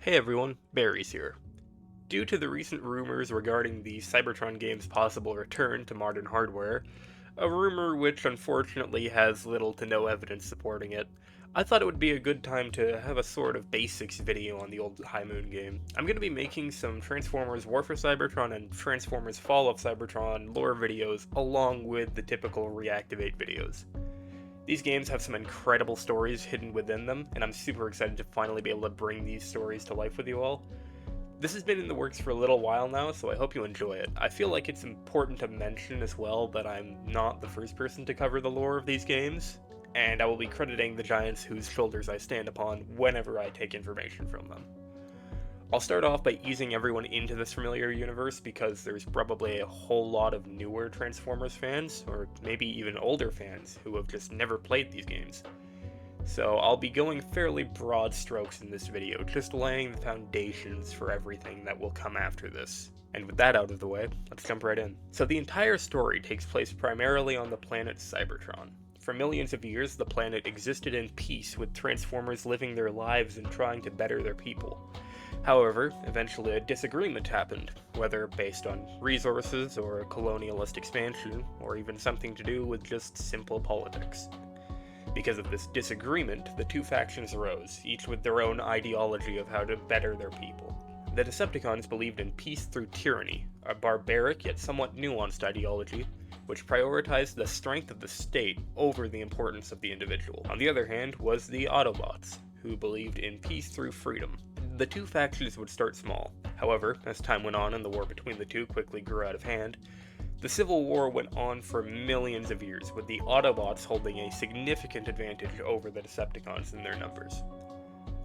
Hey everyone, Barryz here. Due to the recent rumors regarding the Cybertron game's possible return to modern hardware, a rumor which unfortunately has little to no evidence supporting it, I thought it would be a good time to have a sort of basics video on the old High Moon game. I'm going to be making some Transformers War for Cybertron and Transformers Fall of Cybertron lore videos along with the typical Reactivate videos. These games have some incredible stories hidden within them, and I'm super excited to finally be able to bring these stories to life with you all. This has been in the works for a little while now, so I hope you enjoy it. I feel like it's important to mention as well that I'm not the first person to cover the lore of these games, and I will be crediting the giants whose shoulders I stand upon whenever I take information from them. I'll start off by easing everyone into this familiar universe because there's probably a whole lot of newer Transformers fans, or maybe even older fans, who have just never played these games. So I'll be going fairly broad strokes in this video, just laying the foundations for everything that will come after this. And with that out of the way, let's jump right in. So the entire story takes place primarily on the planet Cybertron. For millions of years, the planet existed in peace, with Transformers living their lives and trying to better their people. However, eventually a disagreement happened, whether based on resources or colonialist expansion, or even something to do with just simple politics. Because of this disagreement, the two factions arose, each with their own ideology of how to better their people. The Decepticons believed in peace through tyranny, a barbaric yet somewhat nuanced ideology, which prioritized the strength of the state over the importance of the individual. On the other hand was the Autobots, who believed in peace through freedom. The two factions would start small. However, as time went on and the war between the two quickly grew out of hand, the Civil War went on for millions of years, with the Autobots holding a significant advantage over the Decepticons in their numbers.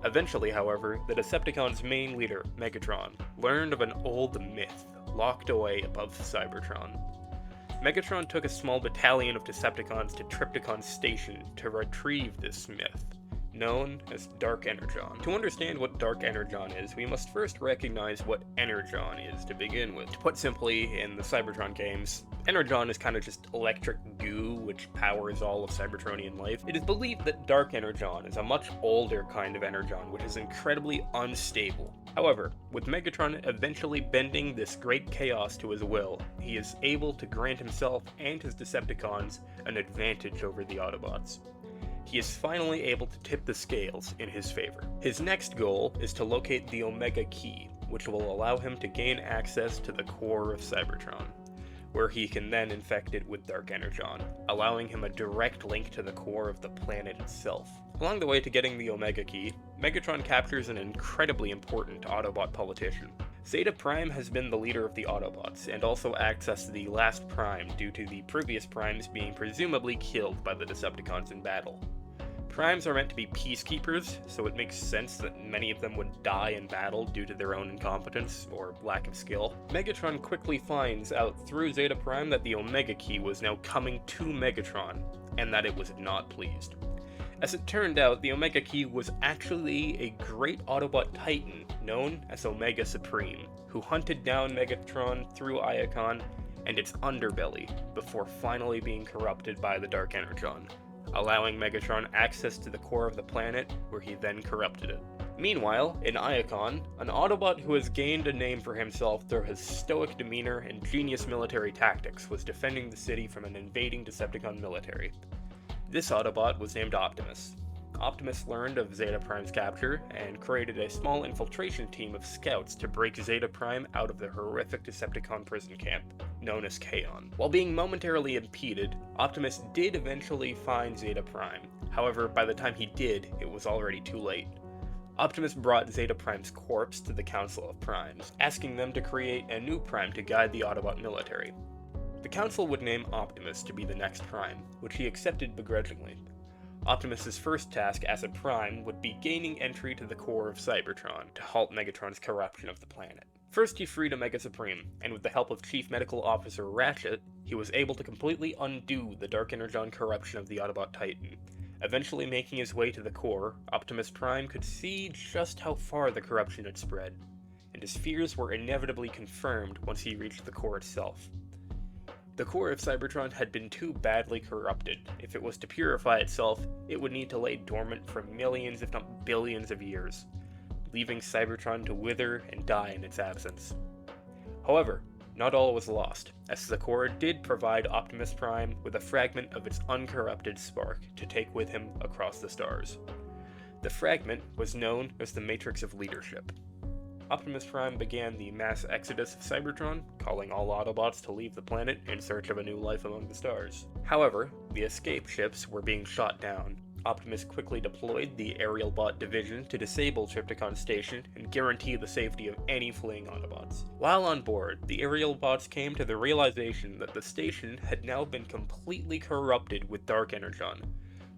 Eventually, however, the Decepticons' main leader, Megatron, learned of an old myth locked away above Cybertron. Megatron took a small battalion of Decepticons to Trypticon's station to retrieve this myth, known as Dark Energon. To understand what Dark Energon is, we must first recognize what Energon is to begin with. To put simply, in the Cybertron games, Energon is kind of just electric goo which powers all of Cybertronian life. It is believed that Dark Energon is a much older kind of Energon which is incredibly unstable. However, with Megatron eventually bending this great chaos to his will, he is able to grant himself and his Decepticons an advantage over the Autobots. He is finally able to tip the scales in his favor. His next goal is to locate the Omega Key, which will allow him to gain access to the core of Cybertron, where he can then infect it with Dark Energon, allowing him a direct link to the core of the planet itself. Along the way to getting the Omega Key, Megatron captures an incredibly important Autobot politician. Zeta Prime has been the leader of the Autobots, and also acts as the last Prime due to the previous Primes being presumably killed by the Decepticons in battle. Primes are meant to be peacekeepers, so it makes sense that many of them would die in battle due to their own incompetence or lack of skill. Megatron quickly finds out through Zeta Prime that the Omega Key was now coming to Megatron, and that it was not pleased. As it turned out, the Omega Key was actually a great Autobot titan known as Omega Supreme, who hunted down Megatron through Iacon and its underbelly before finally being corrupted by the Dark Energon, allowing Megatron access to the core of the planet, where he then corrupted it. Meanwhile, in Iacon, an Autobot who has gained a name for himself through his stoic demeanor and genius military tactics was defending the city from an invading Decepticon military. This Autobot was named Optimus. Optimus learned of Zeta Prime's capture and created a small infiltration team of scouts to break Zeta Prime out of the horrific Decepticon prison camp, known as Kaon. While being momentarily impeded, Optimus did eventually find Zeta Prime. However, by the time he did, it was already too late. Optimus brought Zeta Prime's corpse to the Council of Primes, asking them to create a new Prime to guide the Autobot military. The Council would name Optimus to be the next Prime, which he accepted begrudgingly. Optimus's first task as a Prime would be gaining entry to the core of Cybertron to halt Megatron's corruption of the planet. First, he freed Omega Supreme, and with the help of Chief Medical Officer Ratchet, he was able to completely undo the Dark Energon corruption of the Autobot Titan. Eventually making his way to the core, Optimus Prime could see just how far the corruption had spread, and his fears were inevitably confirmed once he reached the core itself. The core of Cybertron had been too badly corrupted. If it was to purify itself, it would need to lay dormant for millions if not billions of years. leaving Cybertron to wither and die in its absence. However, not all was lost, as the core did provide Optimus Prime with a fragment of its uncorrupted spark to take with him across the stars. The fragment was known as the Matrix of Leadership. Optimus Prime began the mass exodus of Cybertron, calling all Autobots to leave the planet in search of a new life among the stars. However, the escape ships were being shot down. Optimus quickly deployed the Aerial Bot Division to disable Trypticon Station and guarantee the safety of any fleeing Autobots. While on board, the Aerial Bots came to the realization that the station had now been completely corrupted with Dark Energon,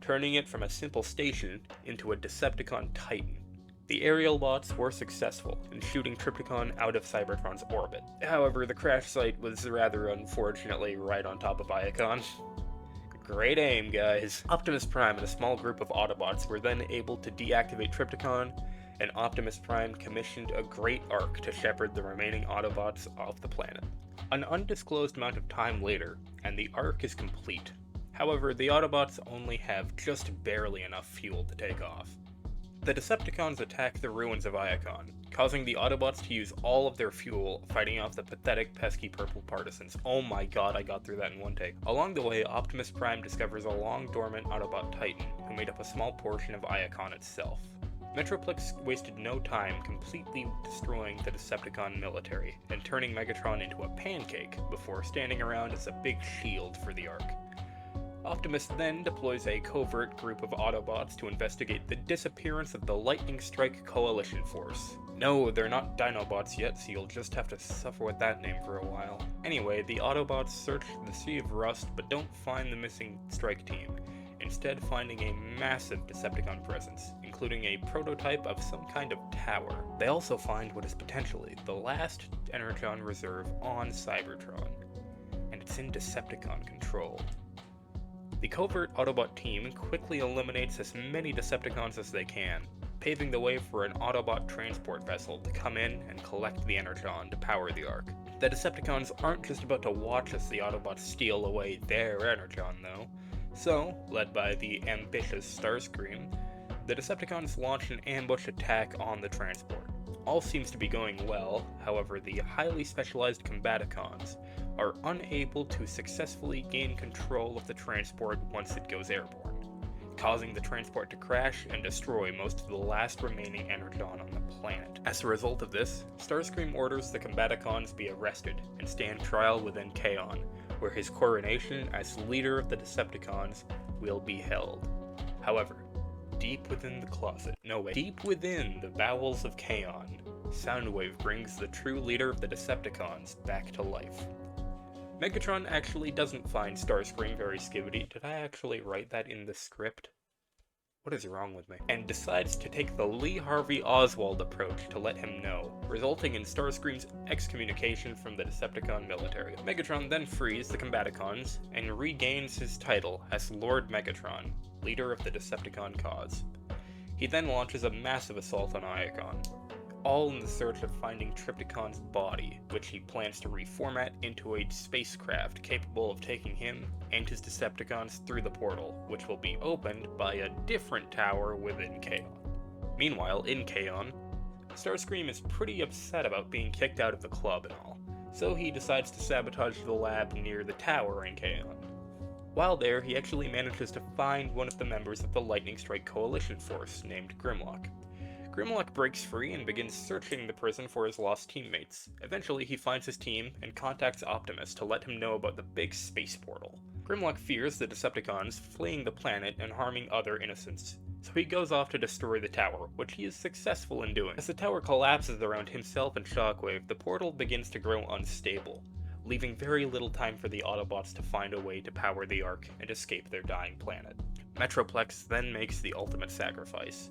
turning it from a simple station into a Decepticon Titan. The Aerial Bots were successful in shooting Trypticon out of Cybertron's orbit. However, the crash site was rather unfortunately right on top of Iacon. Great aim, guys. Optimus Prime and a small group of Autobots were then able to deactivate Trypticon, and Optimus Prime commissioned a great arc to shepherd the remaining Autobots off the planet. An undisclosed amount of time later, and the arc is complete. However, the Autobots only have just barely enough fuel to take off. The Decepticons attack the ruins of Iacon, causing the Autobots to use all of their fuel fighting off the pathetic, pesky purple partisans. Oh my god, I got through that in one take. Along the way, Optimus Prime discovers a long-dormant Autobot Titan, who made up a small portion of Iacon itself. Metroplex wasted no time completely destroying the Decepticon military, and turning Megatron into a pancake before standing around as a big shield for the Ark. Optimus then deploys a covert group of Autobots to investigate the disappearance of the Lightning Strike Coalition Force. No, they're not Dinobots yet, so you'll just have to suffer with that name for a while. Anyway, the Autobots search the Sea of Rust but don't find the missing strike team, instead finding a massive Decepticon presence, including a prototype of some kind of tower. They also find what is potentially the last Energon reserve on Cybertron, and it's in Decepticon control. The covert Autobot team quickly eliminates as many Decepticons as they can, paving the way for an Autobot transport vessel to come in and collect the Energon to power the Ark. The Decepticons aren't just about to watch as the Autobots steal away their Energon though, so, led by the ambitious Starscream, the Decepticons launch an ambush attack on the transport. All seems to be going well, however the highly specialized Combaticons are unable to successfully gain control of the transport once it goes airborne, causing the transport to crash and destroy most of the last remaining Energon on the planet. As a result of this, Starscream orders the Combaticons be arrested and stand trial within Kaon, where his coronation as leader of the Decepticons will be held. However, deep within the bowels of Kaon, Soundwave brings the true leader of the Decepticons back to life. Megatron actually doesn't find Starscream very skibbity. Did I actually write that in the script? What is wrong with me? And decides to take the Lee Harvey Oswald approach to let him know, resulting in Starscream's excommunication from the Decepticon military. Megatron then frees the Combaticons and regains his title as Lord Megatron, leader of the Decepticon cause. He then launches a massive assault on Iacon, all in the search of finding Trypticon's body, which he plans to reformat into a spacecraft capable of taking him and his Decepticons through the portal, which will be opened by a different tower within Kaon. Meanwhile, in Kaon, Starscream is pretty upset about being kicked out of the club and all, so he decides to sabotage the lab near the tower in Kaon. While there, he actually manages to find one of the members of the Lightning Strike Coalition Force named Grimlock. Grimlock breaks free and begins searching the prison for his lost teammates. Eventually, he finds his team and contacts Optimus to let him know about the big space portal. Grimlock fears the Decepticons fleeing the planet and harming other innocents, so he goes off to destroy the tower, which he is successful in doing. As the tower collapses around himself and Shockwave, the portal begins to grow unstable, leaving very little time for the Autobots to find a way to power the Ark and escape their dying planet. Metroplex then makes the ultimate sacrifice,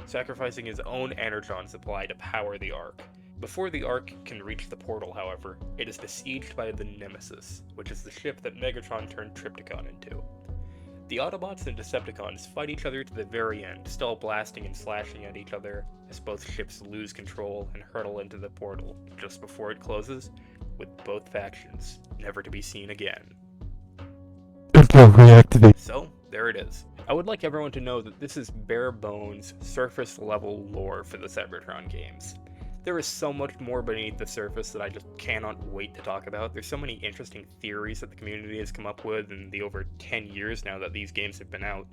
sacrificing his own Energon supply to power the Ark. Before the Ark can reach the portal, however, it is besieged by the Nemesis, which is the ship that Megatron turned Trypticon into. The Autobots and Decepticons fight each other to the very end, still blasting and slashing at each other as both ships lose control and hurtle into the portal just before it closes, with both factions never to be seen again. Reactivate. So, there it is. I would like everyone to know that this is bare bones, surface level lore for the Cybertron games. There is so much more beneath the surface that I just cannot wait to talk about. There's so many interesting theories that the community has come up with in the over 10 years now that these games have been out.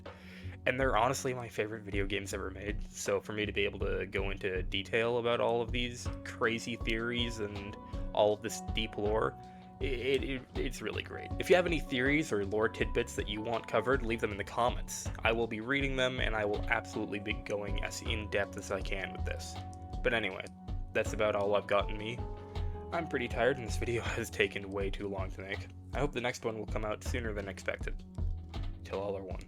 And they're honestly my favorite video games ever made, so for me to be able to go into detail about all of these crazy theories and all of this deep lore, it's really great. If you have any theories or lore tidbits that you want covered, leave them in the comments. I will be reading them, and I will absolutely be going as in-depth as I can with this. But anyway, that's about all I've got in me. I'm pretty tired, and this video has taken way too long to make. I hope the next one will come out sooner than expected. Till all are one.